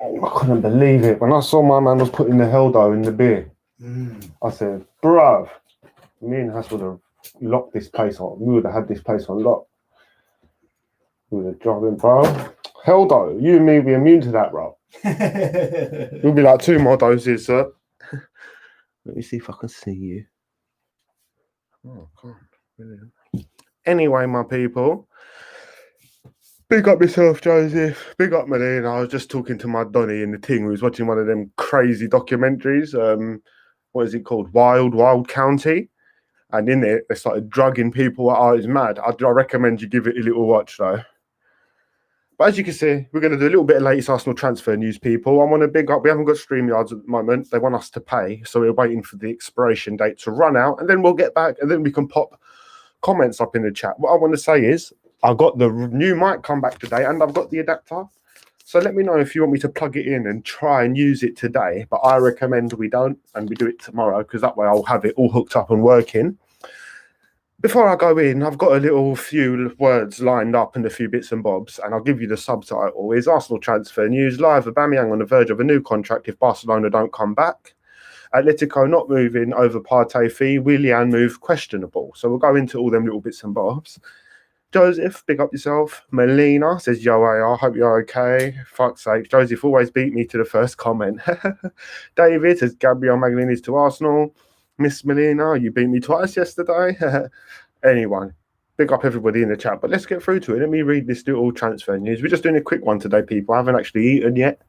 I couldn't believe it. When I saw my man was putting the Heldo in the beer, I said, bruv, me and Hass would have locked this place on. We would have had this place on lock. We would have driving, bro. Heldo, you and me be immune to that, bro. We'll be like 2 more doses, sir. Let me see if I can see you. Oh, I can't. Brilliant. Anyway, my people, big up yourself, Joseph. Big up, Melina. I was just talking to my Donny in the thing who was watching one of them crazy documentaries. What is it called? Wild County. And in it, they started drugging people. Oh, it's mad. I recommend you give it a little watch, though. But as you can see, we're going to do a little bit of latest Arsenal transfer news, people. I want to big up. We haven't got StreamYards at the moment. They want us to pay. So we're waiting for the expiration date to run out. And then we'll get back. And then we can pop comments up in the chat. What I want to say is, I got the new mic come back today. And I've got the adapter. So let me know if you want me to plug it in and try and use it today. But I recommend we don't. And we do it tomorrow. Because that way I'll have it all hooked up and working. Before I go in, I've got a little few words lined up and a few bits and bobs, and I'll give you the subtitle. Is Arsenal transfer news live? Aubameyang on the verge of a new contract if Barcelona don't come back. Atletico not moving over Partey fee. Willian move questionable. So we'll go into all them little bits and bobs. Joseph, big up yourself. Melina says, yo, I hope you're okay. Fuck's sake. Joseph always beat me to the first comment. David says, Gabriel Magalhaes to Arsenal. Miss Melina, you beat me twice yesterday. Anyway, big up everybody in the chat. But let's get through to it. Let me read this little transfer news. We're just doing a quick one today, people. I haven't actually eaten yet.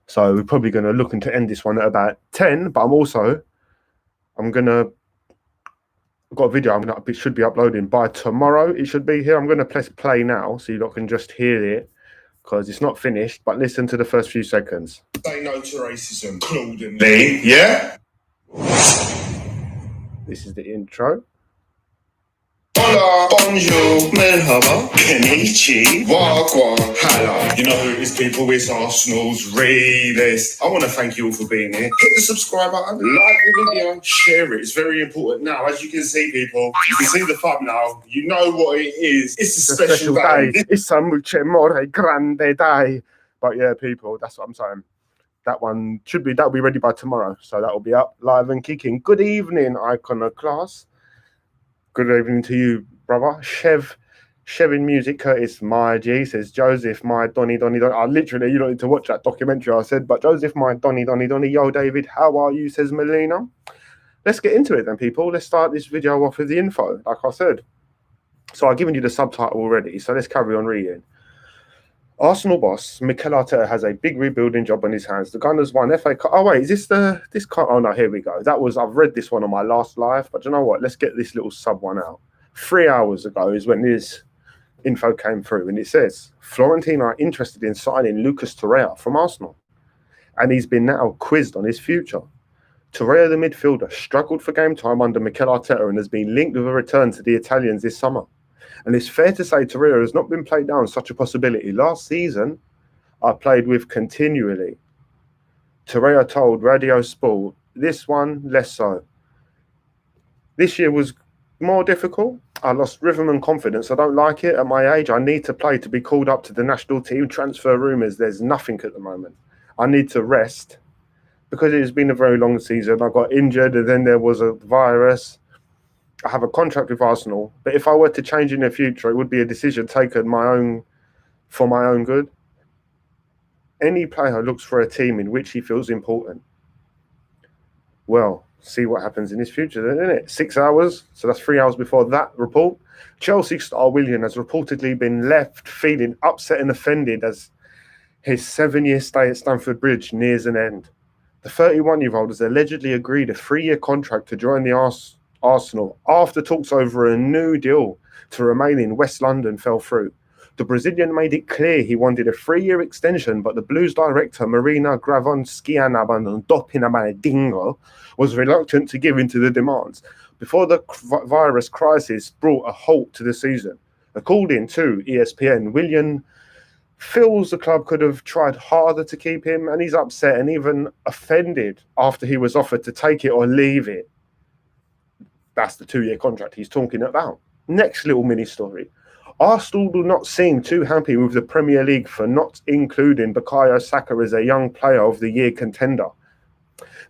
So we're probably going to look to end this one at about 10. But I've got a video it should be uploading by tomorrow. It should be here. I'm going to press play now so you lot can just hear it because it's not finished. But listen to the first few seconds. Say no to racism, Claude and Lee, yeah? This is the intro. Hola, bonjour, merhaba, konnichi, wagwan, hello. You know who it is, people? It's Arsenal's realist. I want to thank you all for being here. Hit the subscribe button, like the video, share it. It's very important. Now, as you can see, people, you can see the thumbnail. You know what it is. It's a special day. It's a mucho more grande day. But yeah, people, that's what I'm saying. That'll be ready by tomorrow. So that'll be up live and kicking. Good evening, Iconoclast. Good evening to you, brother. Chev in music, Curtis, my G, says Joseph, my Donny. I literally, you don't need to watch that documentary I said, but Joseph, my Donny. Yo, David, how are you, says Melina. Let's get into it then, people. Let's start this video off with the info, like I said. So I've given you the subtitle already, so let's carry on reading. Arsenal boss Mikel Arteta has a big rebuilding job on his hands. The Gunners won FA Cup. Oh wait, is this this? Oh no, here we go. I've read this one on my last live, but you know what? Let's get this little sub one out. 3 hours ago is when this info came through, and it says Florentino are interested in signing Lucas Torreira from Arsenal, and he's been now quizzed on his future. Torreira, the midfielder, struggled for game time under Mikel Arteta and has been linked with a return to the Italians this summer. And it's fair to say Torreira has not been played down such a possibility. Last season, I played with continually. Torreira told Radio Sport, this one, less so. This year was more difficult. I lost rhythm and confidence. I don't like it at my age. I need to play to be called up to the national team. Transfer rumours, there's nothing at the moment. I need to rest because it has been a very long season. I got injured and then there was a virus. I have a contract with Arsenal, but if I were to change in the future, it would be a decision taken for my own good. Any player looks for a team in which he feels important. Well, see what happens in his future, then, isn't it? 6 hours, so that's 3 hours before that report. Chelsea star Willian has reportedly been left feeling upset and offended as his 7-year stay at Stamford Bridge nears an end. The 31-year-old has allegedly agreed a 3-year contract to join the Arsenal after talks over a new deal to remain in West London fell through. The Brazilian made it clear he wanted a 3-year extension, but the Blues director Marina Gravonskianabandopinamandingo was reluctant to give in to the demands before the virus crisis brought a halt to the season. According to ESPN, Willian feels the club could have tried harder to keep him, and he's upset and even offended after he was offered to take it or leave it. That's the 2-year contract he's talking about. Next little mini story. Arsenal do not seem too happy with the Premier League for not including Bukayo Saka as a young player of the year contender.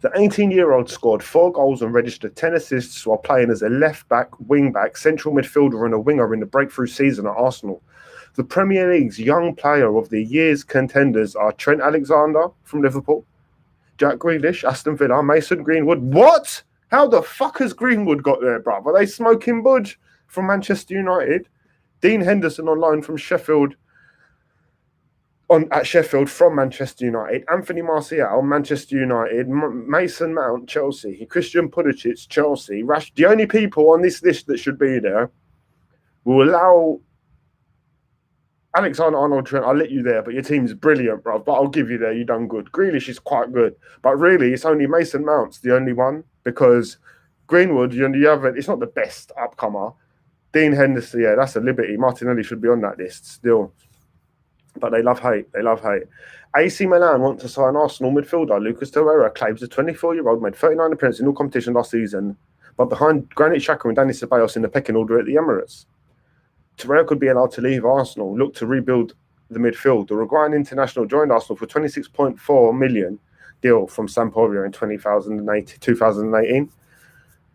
The 18-year-old scored 4 goals and registered 10 assists while playing as a left-back, wing-back, central midfielder and a winger in the breakthrough season at Arsenal. The Premier League's young player of the year's contenders are Trent Alexander from Liverpool, Jack Grealish, Aston Villa, Mason Greenwood. What? How the fuck has Greenwood got there, bruv? Are they smoking budge from Manchester United? Dean Henderson on loan from Sheffield. At Sheffield from Manchester United, Anthony Martial, Manchester United, Mason Mount, Chelsea, Christian Pulisic, Chelsea. The only people on this list that should be there will allow Alexander-Arnold Trent. I'll let you there, but your team's brilliant, bro. But I'll give you there. You done good. Grealish is quite good, but really, it's only Mason Mount's the only one because Greenwood, you have it's not the best upcomer. Dean Henderson, yeah, that's a liberty. Martinelli should be on that list still. But they love hate. They love hate. AC Milan want to sign Arsenal midfielder Lucas Torreira. Claims the 24-year-old made 39 appearances in all competition last season, but behind Granit Xhaka and Dani Ceballos in the pecking order at the Emirates. Torreira could be allowed to leave Arsenal, look to rebuild the midfield. The Uruguayan international joined Arsenal for $26.4 million deal from Sampdoria in 2018.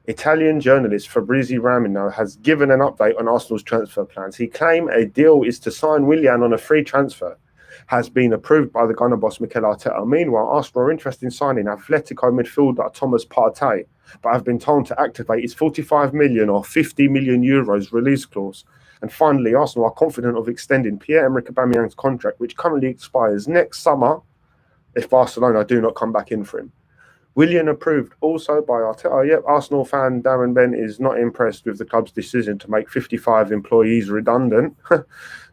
Italian journalist Fabrizio Romano has given an update on Arsenal's transfer plans. He claimed a deal is to sign Willian on a free transfer has been approved by the Ghana boss Mikel Arteta. Meanwhile, Arsenal are interested in signing Atletico midfielder Thomas Partey, but have been told to activate his 45 million or 50 million euros release clause. And finally, Arsenal are confident of extending Pierre-Emerick Aubameyang's contract, which currently expires next summer if Barcelona do not come back in for him. Willian approved also by Arteta. Yep, Arsenal fan Darren Bent is not impressed with the club's decision to make 55 employees redundant.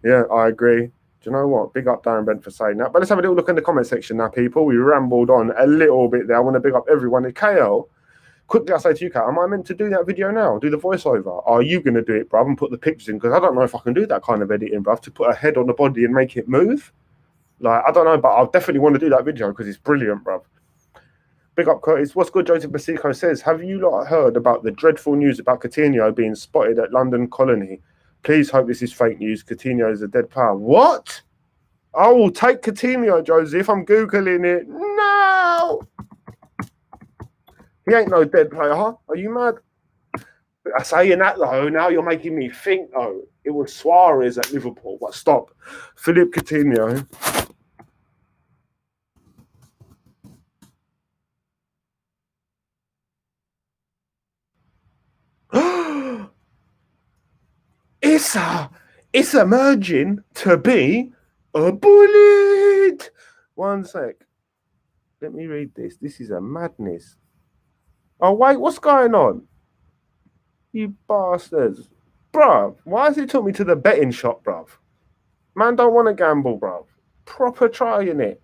Yeah, I agree. Do you know what? Big up Darren Bent for saying that. But let's have a little look in the comment section now, people. We rambled on a little bit there. I want to big up everyone. KL, quickly I say to you, Kat, am I meant to do that video now? Do the voiceover? Are you going to do it, bruv, and put the pictures in? Because I don't know if I can do that kind of editing, bruv, to put a head on the body and make it move. Like, I don't know, but I definitely want to do that video because it's brilliant, bruv. Big up, Curtis. What's good, Joseph Basico says, have you lot heard about the dreadful news about Coutinho being spotted at London Colony? Please hope this is fake news. Coutinho is a dead player. What? I will take Coutinho, Joseph. I'm Googling it. No! He ain't no dead player, huh? Are you mad? I'm saying that, though, now you're making me think, though. It was Suarez at Liverpool. But stop. Philippe Coutinho. It's emerging to be a bullet. One sec. Let me read this. This is a madness. Oh, wait, what's going on? You bastards. Bruv, why has it took me to the betting shop, bruv? Man don't want to gamble, bruv. Proper trying it.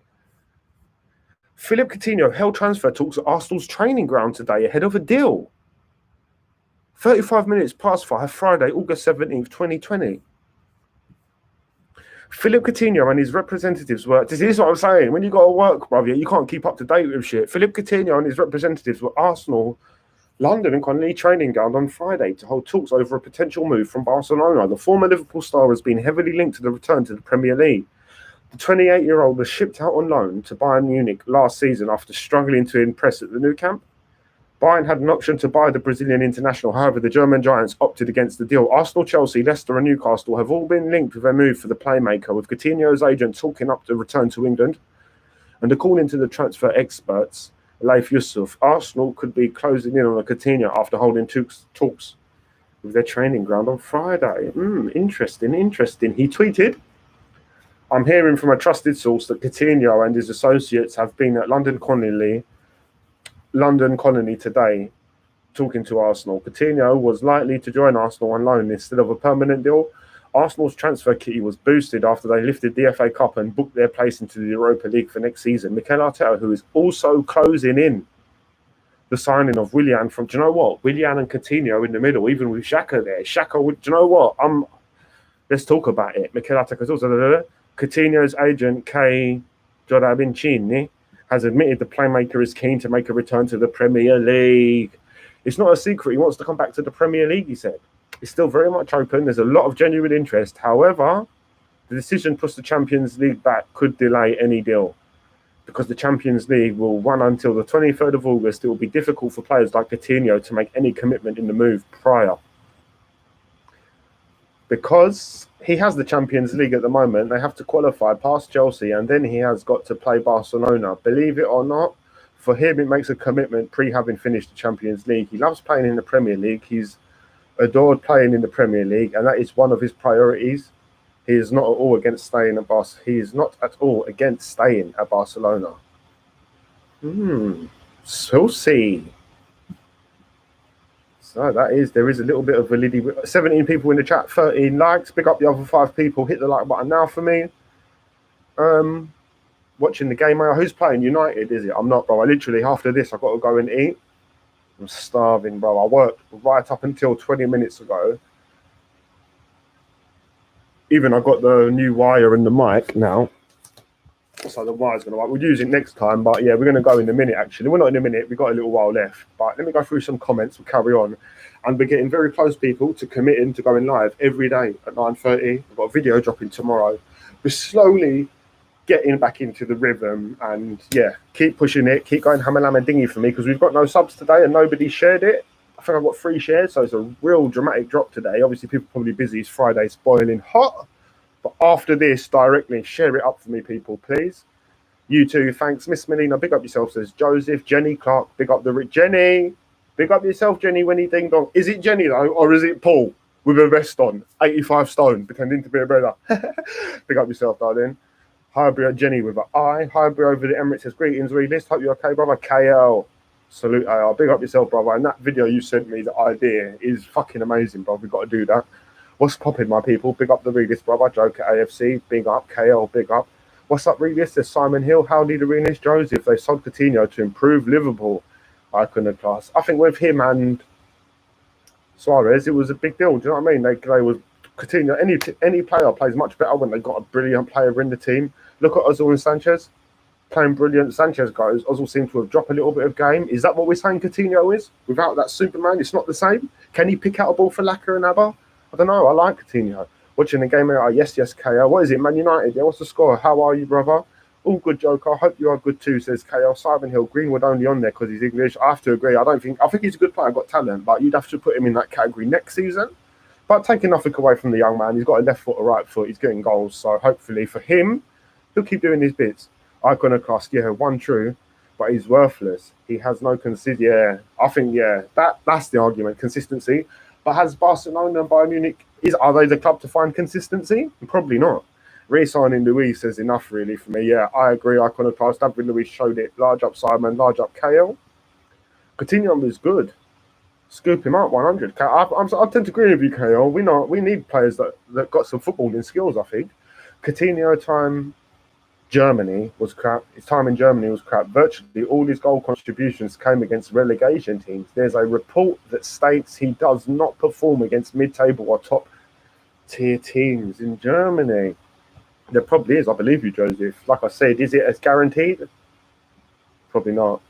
Philippe Coutinho held transfer talks at Arsenal's training ground today ahead of a deal. 35 minutes past 5, Friday, August 17th, 2020. Philippe Coutinho and his representatives were... This is what I'm saying. When you got to work, brother, you can't keep up to date with shit. Philippe Coutinho and his representatives were Arsenal, London and Colony training ground on Friday to hold talks over a potential move from Barcelona. The former Liverpool star has been heavily linked to the return to the Premier League. The 28-year-old was shipped out on loan to Bayern Munich last season after struggling to impress at the Nou Camp. Bayern had an option to buy the Brazilian international. However, the German giants opted against the deal. Arsenal, Chelsea, Leicester and Newcastle have all been linked with a move for the playmaker, with Coutinho's agent talking up to return to England. And according to the transfer experts, Leif Yusuf, Arsenal could be closing in on a Coutinho after holding talks with their training ground on Friday. Interesting. He tweeted, I'm hearing from a trusted source that Coutinho and his associates have been at London Colony today talking to Arsenal. Coutinho was likely to join Arsenal on loan instead of a permanent deal. Arsenal's transfer kitty was boosted after they lifted the FA Cup and booked their place into the Europa League for next season. Mikel Arteta, who is also closing in the signing of Willian from... Do you know what? Willian and Coutinho in the middle, even with Xhaka there. Xhaka, do you know what? Let's talk about it. Mikel Arteta's also... Coutinho's agent, Kay Jodabincini, has admitted the playmaker is keen to make a return to the Premier League. It's not a secret. He wants to come back to the Premier League, he said. It's still very much open. There's a lot of genuine interest. However, the decision plus the Champions League back could delay any deal, because the Champions League will run until the 23rd of August. It will be difficult for players like Coutinho to make any commitment in the move prior. Because he has the Champions League at the moment, they have to qualify past Chelsea, and then he has got to play Barcelona. Believe it or not, for him, it makes a commitment having finished the Champions League. He loves playing in the Premier League. He's adored playing in the Premier League, and that is one of his priorities. He is not at all against staying at He is not at all against staying at Barcelona. So see. So there is a little bit of validity. 17 people in the chat, 13 likes. Pick up the other 5 people. Hit the like button now for me. Watching the game. Who's playing United, is it? I'm not, bro. I literally, after this, I've got to go and eat. I'm starving, bro. I worked right up until 20 minutes ago. Even I got the new wire and the mic now. So the wire's going to work. We'll use it next time. But yeah, we're going to go in a minute, actually. We're not in a minute. We've got a little while left. But let me go through some comments. We'll carry on. And we're getting very close, people, to committing to going live every day at 9:30. I've got a video dropping tomorrow. We're slowly getting back into the rhythm. And yeah, keep pushing it. Keep going hammer lammer dingy for me, because we've got no subs today and nobody shared it. I think I've got 3 shares, so it's a real dramatic drop today. Obviously, people are probably busy. It's Friday, it's boiling hot. But after this, directly share it up for me, people, please. You too, thanks. Miss Melina, big up yourself, says Joseph. Jenny Clark, big up the Jenny. Big up yourself, Jenny, Winnie Ding Dong. Is it Jenny, though, or is it Paul with a vest on, 85 stone, pretending to be a brother? Big up yourself, darling. Highbury, Jenny with an I. Highbury over the Emirates says, greetings, Readlist. Hope you're okay, brother. KL. Salute, AR. Big up yourself, brother. And that video you sent me, the idea, is fucking amazing, bro. We've got to do that. What's popping, my people? Big up the Readlist, brother. Joker AFC. Big up. KL. Big up. What's up, Readlist? There's Simon Hill. Howdy, the Readlist. Joseph. They sold Coutinho to improve Liverpool. Iconoclast. I think with him and Suarez, it was a big deal. Do you know what I mean? They was Coutinho. Any player plays much better when they've got a brilliant player in the team. Look at Ozil and Sanchez. Playing brilliant. Sanchez goes. Ozil seems to have dropped a little bit of game. Is that what we're saying Coutinho is? Without that Superman, it's not the same. Can he pick out a ball for Laka and Abba? I don't know. I like Coutinho. Watching the game here. Yes, KL. What is it, Man United? Yeah, what's the score? How are you, brother? All good, Joker. I hope you are good too, says KL. Simon Hill. Greenwood only on there because he's English. I have to agree. I think he's a good player, got talent, but you'd have to put him in that category next season. But taking nothing away from the young man, he's got a left foot, a right foot. He's getting goals. So hopefully for him, he'll keep doing his bits. Iconoclast, yeah, one true, but he's worthless. He has no consistency. Yeah, I think, yeah, that's the argument, consistency. But has Barcelona and Bayern Munich, are they the club to find consistency? Probably not. Re-signing Luis says enough, really, for me. Yeah, I agree. Iconoclast, David Luis showed it. Large up Simon, large up KL. Coutinho is good. Scoop him up, 100. I tend to agree with you, KL. We need players that got some footballing skills, I think. Coutinho time... Germany was crap. His time in Germany was crap. Virtually all his goal contributions came against relegation teams. There's a report that states he does not perform against mid-table or top-tier teams in Germany. There probably is. I believe you, Joseph. Like I said, is it as guaranteed? Probably not.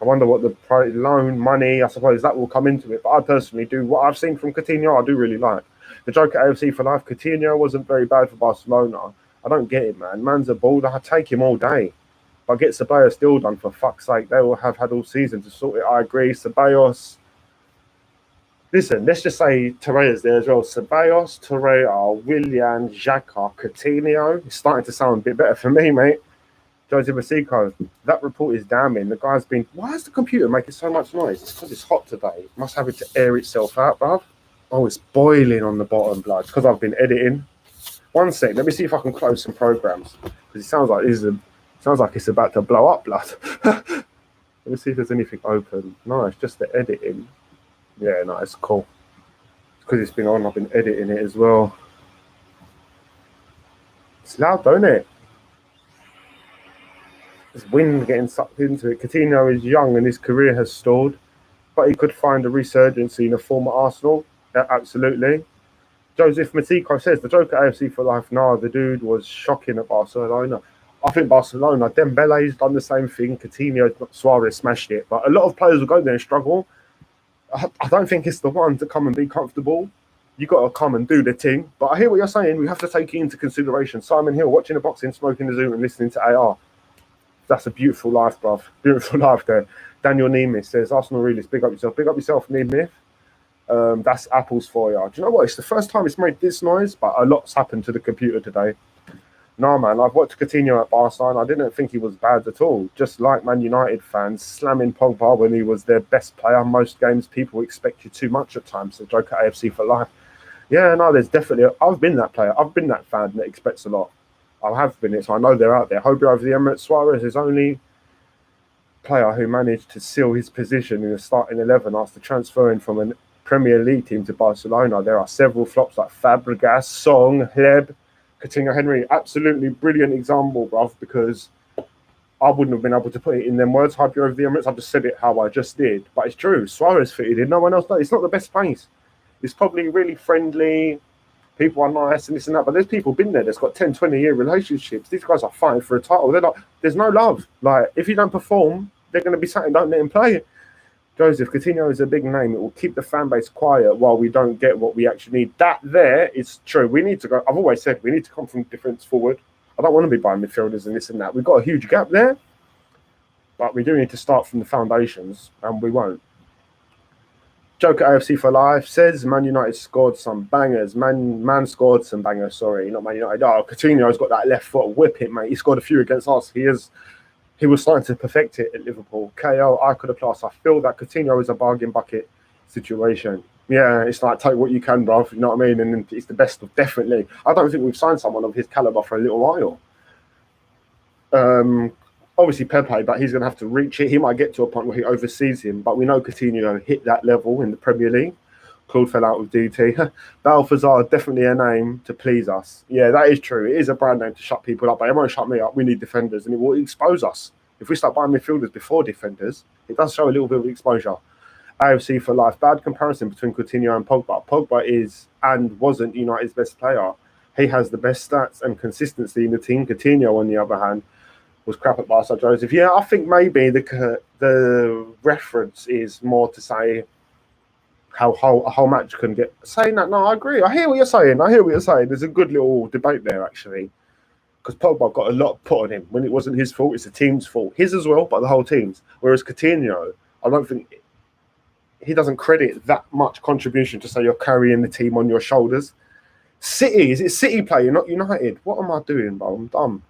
I wonder what the loan money, I suppose that will come into it. But I personally do. What I've seen from Coutinho, I do really like. The Joker AFC for life. Coutinho wasn't very bad for Barcelona. I don't get it, man. Man's a baller. I take him all day. But get Ceballos still done, for fuck's sake. They will have had all season to sort it. I agree. Ceballos. Listen, let's just say Torreira's there as well. Ceballos, Torreira, Willian, Xhaka, Coutinho. It's starting to sound a bit better for me, mate. Jose Basico, that report is damning. The guy's been... Why is the computer making so much noise? It's because it's hot today. It must have it to air itself out, bruv. Oh, it's boiling on the bottom, blood. It's because I've been editing. 1 sec. Let me see if I can close some programs, because it sounds like it's about to blow up, blood. Let me see if there's anything open. No, it's just the editing. Yeah, no, it's cool. It's because it's been on. I've been editing it as well. It's loud, don't it? There's wind getting sucked into it. Coutinho is young and his career has stalled, but he could find a resurgence in a former Arsenal. Yeah, absolutely. Joseph Matico says, the Joker AFC for life. No, the dude was shocking at Barcelona. I think Barcelona, Dembele's done the same thing. Coutinho, Suarez smashed it. But a lot of players will go there and struggle. I don't think it's the one to come and be comfortable. You got to come and do the thing. But I hear what you're saying. We have to take it into consideration. Simon Hill watching the boxing, smoking the Zoom, and listening to AR. That's a beautiful life, bruv. Beautiful life there. Daniel Nemeth says, Arsenal realist, big up yourself. Big up yourself, Nemeth. That's Apple's for you. Do you know what? It's the first time it's made this noise, but a lot's happened to the computer today. No, man, I've watched Coutinho at Barca, and I didn't think he was bad at all. Just like Man United fans slamming Pogba when he was their best player. Most games, people expect you too much at times. So joke at AFC for life. Yeah, no, there's definitely... I've been that player. I've been that fan that expects a lot. I have been it, so I know they're out there. Hobie over the Emirates. Suarez is only player who managed to seal his position in the starting 11 after transferring from a Premier League team to Barcelona. There are several flops like Fabregas, Song, Hleb, Coutinho, Henry. Absolutely brilliant example, bruv, because I wouldn't have been able to put it in them words. Hobie over the Emirates. I've just said it how I just did. But it's true. Suarez fitted in. No one else does. It's not the best place. It's probably really friendly. People are nice and this and that, but there's people been there that's got 10, 20-year relationships. These guys are fighting for a title. They're like, there's no love. Like, if you don't perform, they're going to be saying, don't let him play. Joseph, Coutinho is a big name. It will keep the fan base quiet while we don't get what we actually need. That there is true. We need to go. I've always said we need to come from defence forward. I don't want to be buying midfielders and this and that. We've got a huge gap there, but we do need to start from the foundations, and we won't. Joker AFC for life says Man United scored some bangers. Man scored some bangers. Sorry, not Man United. Oh, Coutinho's got that left foot whip it, mate. He scored a few against us. He was starting to perfect it at Liverpool. KO, I could have classed. I feel that Coutinho is a bargain bucket situation. Yeah, it's like take what you can, bro. You know what I mean? And it's the best of definitely. I don't think we've signed someone of his caliber for a little while. Obviously Pepe, but he's going to have to reach it. He might get to a point where he oversees him, but we know Coutinho hit that level in the Premier League. Claude fell out with DT. Balthazar, definitely a name to please us. Yeah, that is true. It is a brand name to shut people up, but it won't shut me up. We need defenders, and it will expose us. If we start buying midfielders before defenders, it does show a little bit of exposure. AFC for life. Bad comparison between Coutinho and Pogba. Pogba is and wasn't United's best player. He has the best stats and consistency in the team. Coutinho, on the other hand, was crap at Barca. Joseph. Yeah, I think maybe the reference is more to say how a whole match can get. Saying that, no, I agree. I hear what you're saying. There's a good little debate there, actually. Because Pogba got a lot put on him when it wasn't his fault. It's the team's fault. His as well, but the whole team's. Whereas Coutinho, I don't think he doesn't credit that much contribution to say you're carrying the team on your shoulders. City, is it City playing, not United? What am I doing, bro? I'm dumb.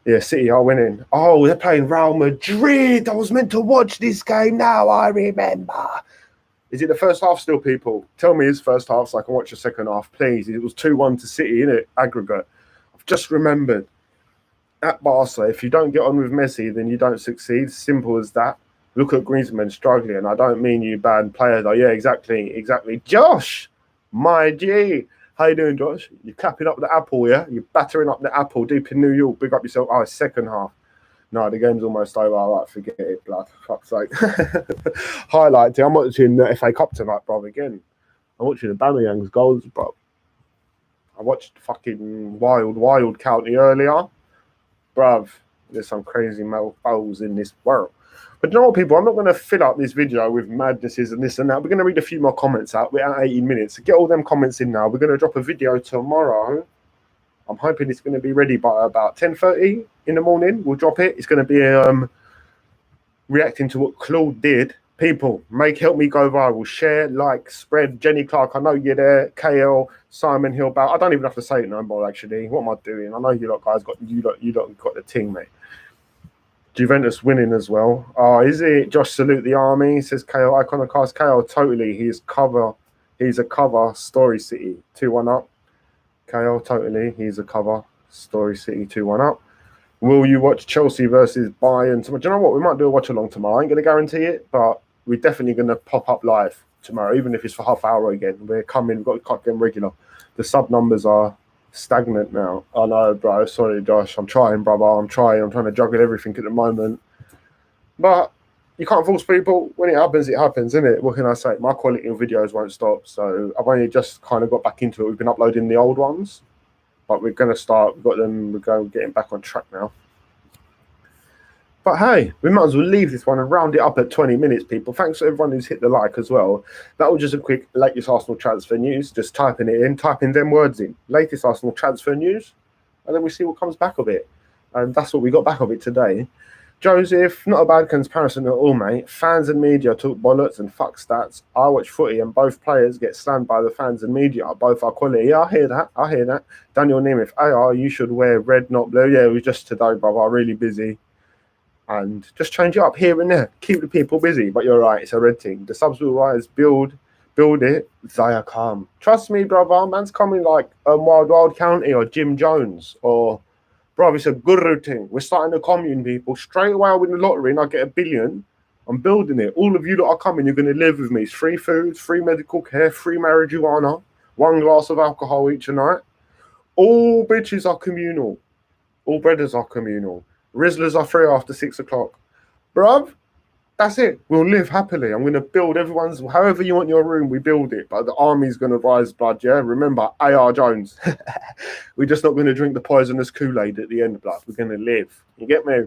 Yeah, City are winning. Oh, they're playing Real Madrid. I was meant to watch this game now. I remember. Is it the first half still, people? Tell me his first half so I can watch the second half, please. It was 2-1 to City, innit? Aggregate. I've just remembered. At Barca, if you don't get on with Messi, then you don't succeed. Simple as that. Look at Griezmann struggling. I don't mean you bad player, though. Yeah, exactly. Josh, my G. How you doing, Josh? You're clapping up the apple, yeah? You're battering up the apple deep in New York. Big up yourself. Oh, it's second half. No, the game's almost over. All right, forget it, blood. Fuck's sake. Highlight. I'm watching the FA Cup tonight, bro, again. I'm watching the Aubameyang's goals, bro. I watched fucking Wild County earlier. Bruv, there's some crazy fouls in this world. But you know what, people? I'm not going to fill up this video with madnesses and this and that. We're going to read a few more comments out. We're at 18 minutes. So get all them comments in now. We're going to drop a video tomorrow. I'm hoping it's going to be ready by about 10:30 in the morning. We'll drop it. It's going to be reacting to what Claude did. People, help me go viral. Share, like, spread. Jenny Clark, I know you're there. KL, Simon Hill. I don't even have to say it no more, actually. What am I doing? I know you lot guys got the team, mate. Juventus winning as well. Oh, is it? Josh, salute the army. Says KL, Iconocast. KL, totally. He's a cover. Story City, 2-1 up. KL, totally. He's a cover. Story City, 2-1 up. Will you watch Chelsea versus Bayern tomorrow? Do you know what? We might do a watch along tomorrow. I ain't going to guarantee it, but we're definitely going to pop up live tomorrow, even if it's for half hour again. We're coming. We've got to cut them regular. The sub numbers are stagnant now. I know, bro. Sorry, Josh. I'm trying, brother. I'm trying to juggle everything at the moment. But you can't force people. When it happens, isn't it? What can I say? My quality of videos won't stop. So I've only just kind of got back into it. We've been uploading the old ones. But we're going to start. We're getting back on track now. But hey, we might as well leave this one and round it up at 20 minutes, people. Thanks to everyone who's hit the like as well. That was just a quick latest Arsenal transfer news. Just typing it in, typing them words in. Latest Arsenal transfer news. And then we see what comes back of it. And that's what we got back of it today. Joseph, not a bad comparison at all, mate. Fans and media talk bollocks and fuck stats. I watch footy and both players get slammed by the fans and media. Both are quality. Yeah, I hear that. Daniel Nemeth, AR, you should wear red, not blue. Yeah, it was just today, brother. I'm really busy. And just change it up here and there. Keep the people busy. But you're right, it's a red thing. The subs will rise, build it. They are calm. Trust me, brother. Man's coming like Wild County or Jim Jones or... Bro, it's a good thing. We're starting a commune, people. Straight away, I win the lottery and I get $1 billion. I'm building it. All of you that are coming, you're going to live with me. It's free food, free medical care, free marijuana, 1 glass of alcohol each night. All bitches are communal. All brothers are communal. Rizzlers are free after 6 o'clock. Bruv, that's it. We'll live happily. I'm going to build everyone's... However you want your room, we build it. But the army's going to rise blood, yeah? Remember, A.R. Jones. We're just not going to drink the poisonous Kool-Aid at the end, blood. We're going to live. You get me?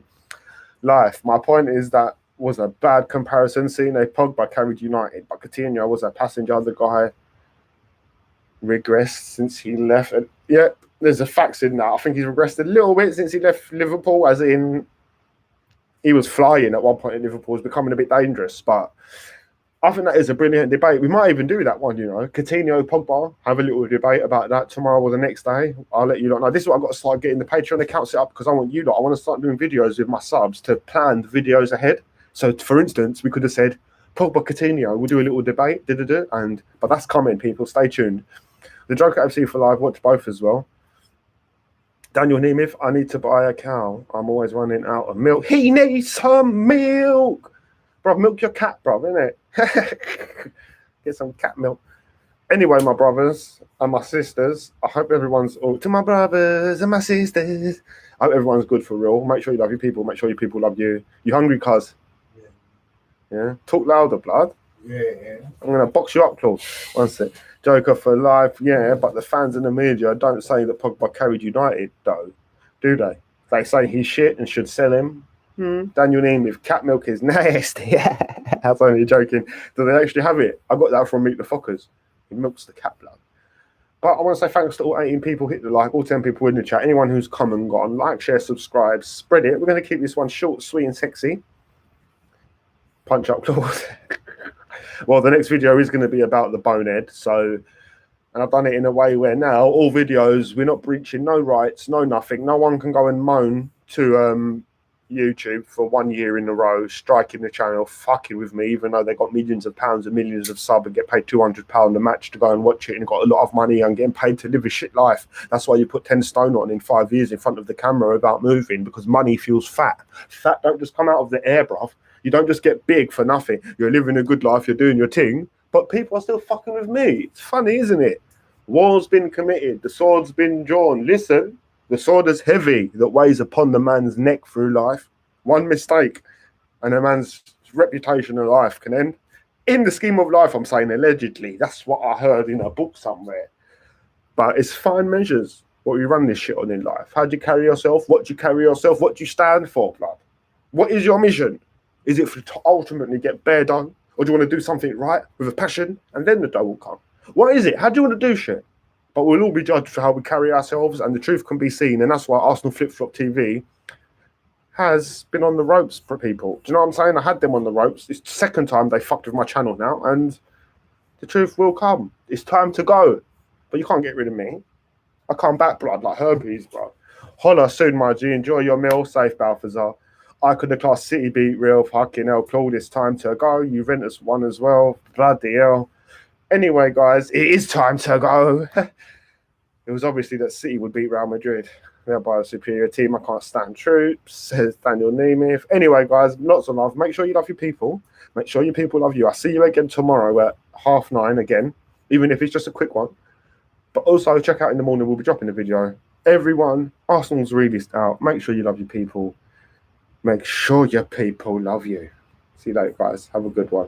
Life. My point is that was a bad comparison. Seeing a Pogba carried United. But Coutinho was a passenger. The guy regressed since he left. And, yeah, there's a facts in that. I think he's regressed a little bit since he left Liverpool, as in... He was flying at one point in Liverpool, was becoming a bit dangerous. But I think that is a brilliant debate. We might even do that one, you know. Coutinho, Pogba, have a little debate about that tomorrow or the next day. I'll let you know. This is what I've got to start getting the Patreon account set up because I want you lot. I want to start doing videos with my subs to plan the videos ahead. So, for instance, we could have said, Pogba, Coutinho, we'll do a little debate. But that's coming, people. Stay tuned. The Joker FC for Live, watch both as well. Daniel Nemeth, I need to buy a cow. I'm always running out of milk. He needs some milk. Bro, milk your cat, bro, innit? Get some cat milk. Anyway, my brothers and my sisters, I hope everyone's... to my brothers and my sisters, I hope everyone's good for real. Make sure you love your people. Make sure your people love you. You hungry, cuz? Yeah? Talk louder, blood. Yeah. I'm going to box you up, Claude. One sec. Joker for life, yeah, but the fans and the media don't say that Pogba carried United, though, do they? They say he's shit and should sell him. Daniel Nemeth, cat milk is nasty. I was only joking. Do they actually have it? I got that from Meet the Fockers. He milks the cat blood. But I want to say thanks to all 18 people. Hit the like, all 10 people in the chat. Anyone who's come and gone, like, share, subscribe, spread it. We're going to keep this one short, sweet, and sexy. Punch up, Claude. Well, the next video is going to be about the bonehead. So, and I've done it in a way where now all videos, we're not breaching no rights, no nothing. No one can go and moan to YouTube for 1 year in a row, striking the channel, fucking with me, even though they got millions of pounds and millions of subs and get paid £200 a match to go and watch it and got a lot of money and getting paid to live a shit life. That's why you put 10 stone on in 5 years in front of the camera without moving, because money feels fat. Fat don't just come out of the air, bruv. You don't just get big for nothing. You're living a good life, you're doing your thing, but people are still fucking with me. It's funny, isn't it? War's been committed, the sword's been drawn. Listen, the sword is heavy that weighs upon the man's neck through life. One mistake, and a man's reputation in life can end. In the scheme of life, I'm saying allegedly. That's what I heard in a book somewhere. But it's fine measures what we run this shit on in life. How do you carry yourself? What do you carry yourself? What do you stand for, blood? What is your mission? Is it to ultimately get bare done? Or do you want to do something right with a passion and then the dough will come? What is it? How do you want to do shit? But we'll all be judged for how we carry ourselves and the truth can be seen. And that's why Arsenal Flip Flop TV has been on the ropes for people. Do you know what I'm saying? I had them on the ropes. It's the second time they fucked with my channel now. And the truth will come. It's time to go. But you can't get rid of me. I come back, blood, like herpes, bro. Holla soon, my G. Enjoy your meal. Safe, Balthazar. Icon of Class City beat real. Fucking hell, Claude, it's time to go. Juventus won as well. Bloody hell. Anyway, guys, it is time to go. It was obviously that City would beat Real Madrid. They're by a superior team. I can't stand troops, says Daniel Nemeth. Anyway, guys, lots of love. Make sure you love your people. Make sure your people love you. I'll see you again tomorrow at 9:30 again, even if it's just a quick one. But also, check out in the morning. We'll be dropping a video. Everyone, Arsenal's released out. Make sure you love your people. Make sure your people love you. See you later, guys. Have a good one.